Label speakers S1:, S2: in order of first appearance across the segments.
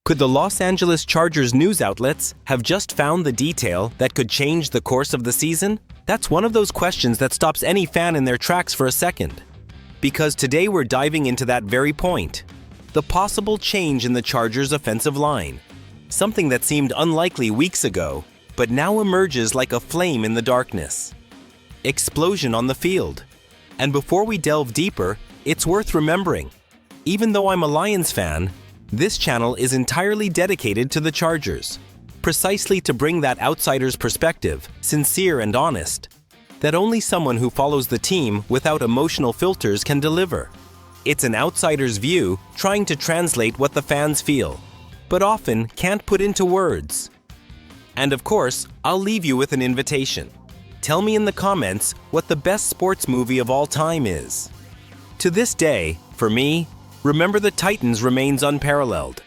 S1: Could the Los Angeles Chargers news outlets have just found the detail that could change the course of the season? That's one of those questions that stops any fan in their tracks for a second. Because today we're diving into that very point. The possible change in the Chargers' offensive line. Something that seemed unlikely weeks ago, but now emerges like a flame in the darkness. Explosion on the field. And before we delve deeper, it's worth remembering, even though I'm a Lions fan, this channel is entirely dedicated to the Chargers, precisely to bring that outsider's perspective, sincere and honest, that only someone who follows the team without emotional filters can deliver. It's an outsider's view trying to translate what the fans feel, but often can't put into words. And of course, I'll leave you with an invitation. Tell me in the comments what the best sports movie of all time is. To this day, for me, Remember the Titans remains unparalleled.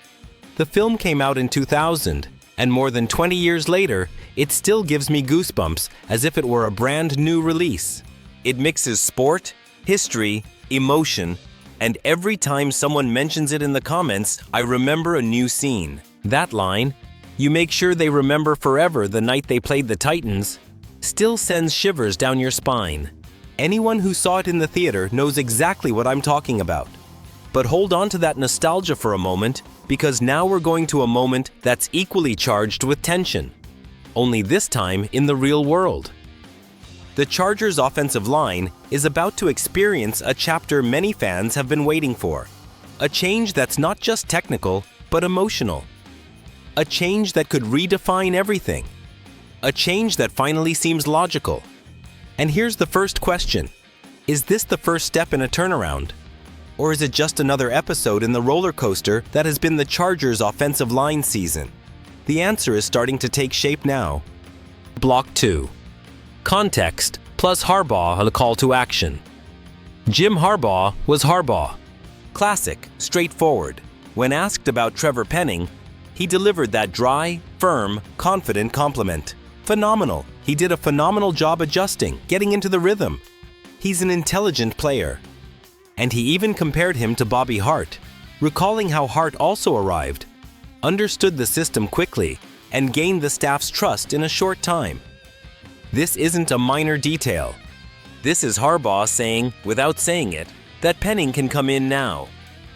S1: The film came out in 2000, and more than 20 years later, it still gives me goosebumps as if it were a brand new release. It mixes sport, history, emotion, and every time someone mentions it in the comments, I remember a new scene. That line, "You make sure they remember forever the night they played the Titans," still sends shivers down your spine. Anyone who saw it in the theater knows exactly what I'm talking about. But hold on to that nostalgia for a moment, because now we're going to a moment that's equally charged with tension. Only this time in the real world. The Chargers' offensive line is about to experience a chapter many fans have been waiting for. A change that's not just technical, but emotional. A change that could redefine everything. A change that finally seems logical. And here's the first question. Is this the first step in a turnaround? Or is it just another episode in the roller coaster that has been the Chargers' offensive line season? The answer is starting to take shape now. Block 2. Context plus Harbaugh, a call to action. Jim Harbaugh was Harbaugh. Classic, straightforward. When asked about Trevor Penning, he delivered that dry, firm, confident compliment. Phenomenal. He did a phenomenal job adjusting, getting into the rhythm. He's an intelligent player. And he even compared him to Bobby Hart, recalling how Hart also arrived, understood the system quickly, and gained the staff's trust in a short time. This isn't a minor detail. This is Harbaugh saying, without saying it, that Penning can come in now,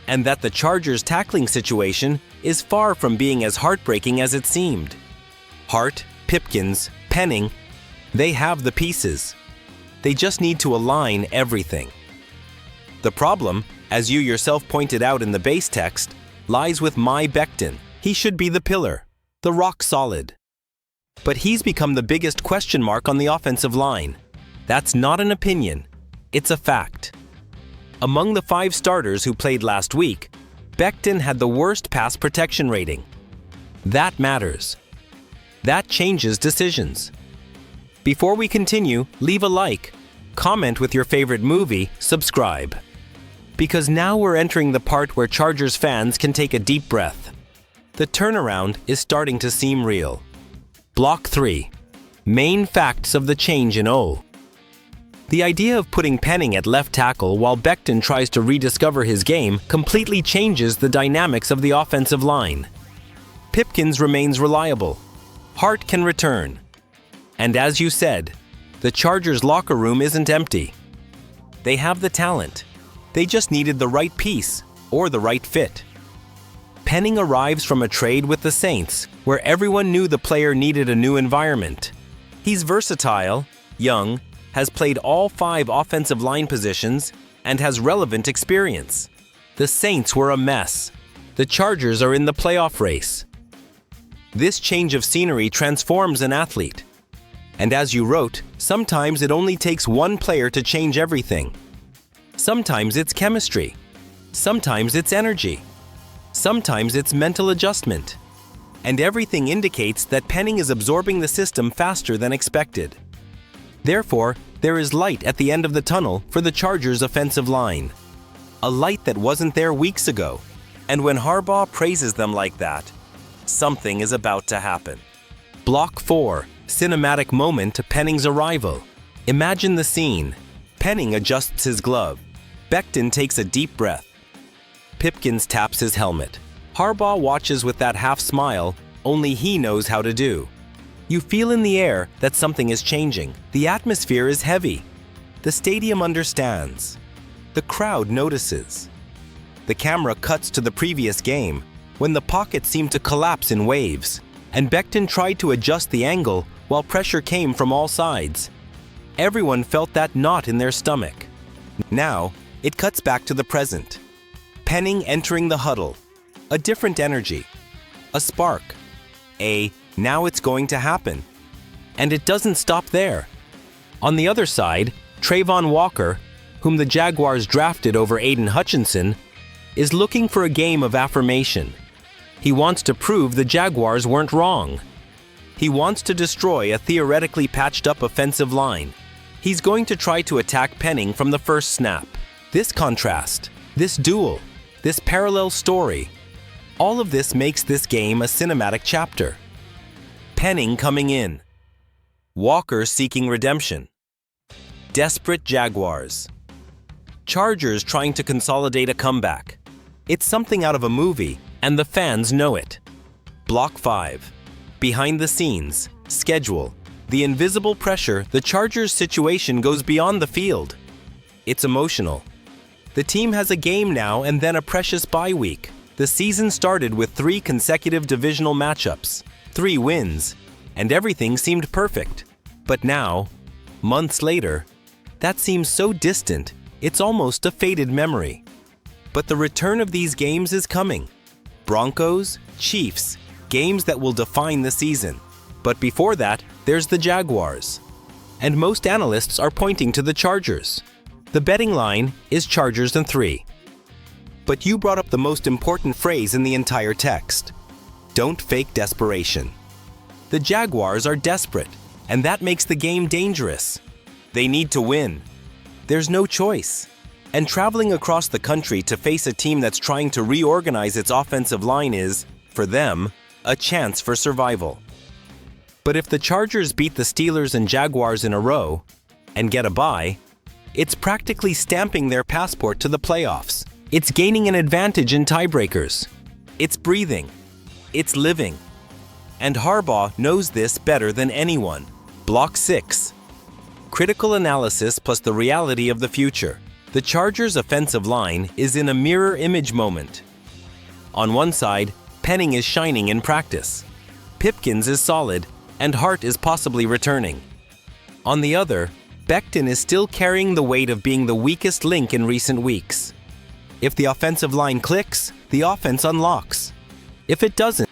S1: and that the Chargers' tackling situation is far from being as heartbreaking as it seemed. Hart, Pipkins, Penning, they have the pieces. They just need to align everything. The problem, as you yourself pointed out in the base text, lies with my Beckton. He should be the pillar, the rock solid. But he's become the biggest question mark on the offensive line. That's not an opinion, it's a fact. Among the 5 starters who played last week, Beckton had the worst pass protection rating. That matters. That changes decisions. Before we continue, leave a like, comment with your favorite movie, subscribe. Because now we're entering the part where Chargers fans can take a deep breath. The turnaround is starting to seem real. Block 3. Main facts of the change in O. The idea of putting Penning at left tackle while Beckton tries to rediscover his game completely changes the dynamics of the offensive line. Pipkins remains reliable. Hart can return. And as you said, the Chargers' locker room isn't empty. They have the talent. They just needed the right piece, or the right fit. Penning arrives from a trade with the Saints, where everyone knew the player needed a new environment. He's versatile, young, has played all 5 offensive line positions, and has relevant experience. The Saints were a mess. The Chargers are in the playoff race. This change of scenery transforms an athlete. And as you wrote, sometimes it only takes one player to change everything. Sometimes it's chemistry. Sometimes it's energy. Sometimes it's mental adjustment. And everything indicates that Penning is absorbing the system faster than expected. Therefore, there is light at the end of the tunnel for the Chargers' offensive line. A light that wasn't there weeks ago. And when Harbaugh praises them like that, something is about to happen. Block 4. Cinematic moment to Penning's arrival. Imagine the scene. Penning adjusts his glove. Beckton takes a deep breath. Pipkins taps his helmet. Harbaugh watches with that half smile only he knows how to do. You feel in the air that something is changing. The atmosphere is heavy. The stadium understands. The crowd notices. The camera cuts to the previous game, when the pocket seemed to collapse in waves, and Beckton tried to adjust the angle while pressure came from all sides. Everyone felt that knot in their stomach. Now, it cuts back to the present. Penning entering the huddle. A different energy. A spark. Now it's going to happen. And it doesn't stop there. On the other side, Trayvon Walker, whom the Jaguars drafted over Aiden Hutchinson, is looking for a game of affirmation. He wants to prove the Jaguars weren't wrong. He wants to destroy a theoretically patched-up offensive line. He's going to try to attack Penning from the first snap. This contrast, this duel, this parallel story, all of this makes this game a cinematic chapter. Penning coming in. Walker seeking redemption. Desperate Jaguars. Chargers trying to consolidate a comeback. It's something out of a movie, and the fans know it. Block 5. Behind the scenes, schedule. The invisible pressure, the Chargers' situation goes beyond the field. It's emotional. The team has a game now and then a precious bye week. The season started with 3 consecutive divisional matchups, 3 wins, and everything seemed perfect. But now, months later, that seems so distant, it's almost a faded memory. But the return of these games is coming. Broncos, Chiefs, games that will define the season. But before that, there's the Jaguars. And most analysts are pointing to the Chargers. The betting line is Chargers and 3. But you brought up the most important phrase in the entire text. Don't fake desperation. The Jaguars are desperate, and that makes the game dangerous. They need to win. There's no choice. And traveling across the country to face a team that's trying to reorganize its offensive line is, for them, a chance for survival. But if the Chargers beat the Steelers and Jaguars in a row and get a bye, it's practically stamping their passport to the playoffs. It's gaining an advantage in tiebreakers. It's breathing. It's living. And Harbaugh knows this better than anyone. Block 6. Critical analysis plus the reality of the future. The Chargers' offensive line is in a mirror image moment. On one side, Penning is shining in practice. Pipkins is solid, and Hart is possibly returning. On the other, Beckton is still carrying the weight of being the weakest link in recent weeks. If the offensive line clicks, the offense unlocks. If it doesn't,